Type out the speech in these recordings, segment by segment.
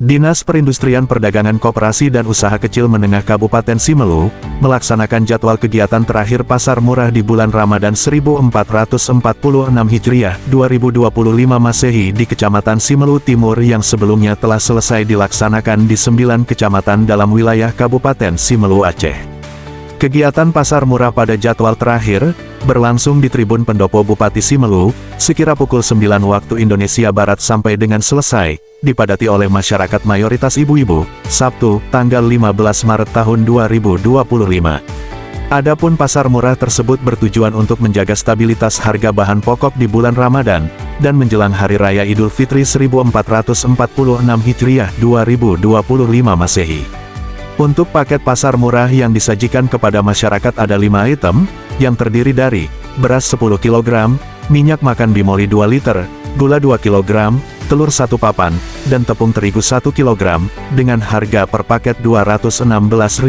Dinas Perindustrian Perdagangan Koperasi dan Usaha Kecil Menengah Kabupaten Simelu, melaksanakan jadwal kegiatan terakhir Pasar Murah di bulan Ramadan 1446 Hijriah 2025 Masehi di Kecamatan Simelu Timur yang sebelumnya telah selesai dilaksanakan di 9 kecamatan dalam wilayah Kabupaten Simelu, Aceh. Kegiatan Pasar Murah pada jadwal terakhir, berlangsung di Tribun Pendopo Bupati Simelu, sekira pukul 9 waktu Indonesia Barat sampai dengan selesai, dipadati oleh masyarakat mayoritas ibu-ibu, Sabtu, tanggal 15 Maret tahun 2025. Adapun pasar murah tersebut bertujuan untuk menjaga stabilitas harga bahan pokok di bulan Ramadan, dan menjelang Hari Raya Idul Fitri 1446 Hijriah 2025 Masehi. Untuk paket pasar murah yang disajikan kepada masyarakat ada 5 item, yang terdiri dari beras 10 kg, minyak makan bimoli 2 liter, gula 2 kg, telur 1 papan, dan tepung terigu 1 kg, dengan harga per paket Rp216.000.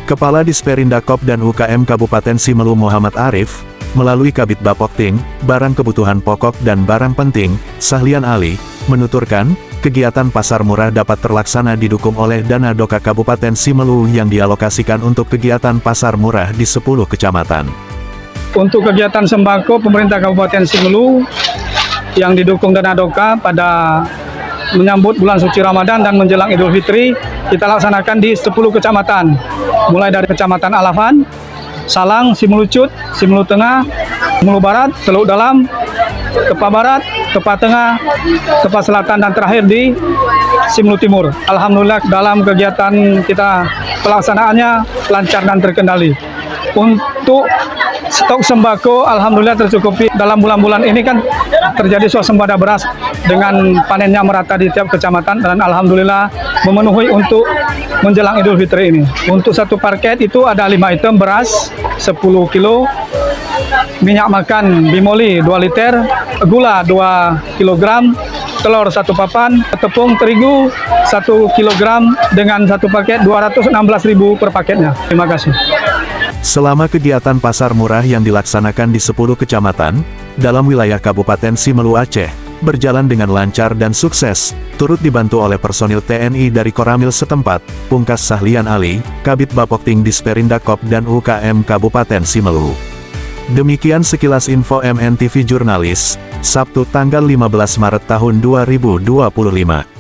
Kepala Disperindakop dan UKM Kabupaten Simelu Muhammad Arif, melalui Kabid Bapokting, Barang Kebutuhan Pokok dan Barang Penting, Sahlian Ali, menuturkan, kegiatan pasar murah dapat terlaksana didukung oleh dana Doka Kabupaten Simelu yang dialokasikan untuk kegiatan pasar murah di 10 kecamatan. Untuk kegiatan sembako pemerintah Kabupaten Simelu yang didukung dana Doka pada menyambut bulan suci Ramadan dan menjelang Idul Fitri, kita laksanakan di 10 kecamatan, mulai dari Kecamatan Alafan, Salang, Simelu Cut, Simelu Tengah, Simelu Barat, Teluk Dalam, Kepa Barat, Kepa Tengah, Kepa Selatan, dan terakhir di Simelu Timur. Alhamdulillah dalam kegiatan kita pelaksanaannya lancar dan terkendali. Untuk stok sembako alhamdulillah tercukupi. Dalam bulan-bulan ini kan terjadi swasembada beras dengan panennya merata di tiap kecamatan, dan alhamdulillah memenuhi untuk menjelang Idul Fitri ini. Untuk satu paket itu ada 5 item beras 10 kilo, minyak makan bimoli 2 liter, gula 2 kg, telur 1 papan, tepung terigu 1 kg dengan satu paket Rp216.000 per paketnya. Terima kasih. Selama kegiatan pasar murah yang dilaksanakan di 10 kecamatan, dalam wilayah Kabupaten Simelu Aceh, berjalan dengan lancar dan sukses, turut dibantu oleh personil TNI dari Koramil setempat, Pungkas Sahlian Ali, Kabid Bapokting Disperindakop dan UKM Kabupaten Simelu. Demikian sekilas info MNTV Jurnalis, Sabtu tanggal 15 Maret tahun 2025.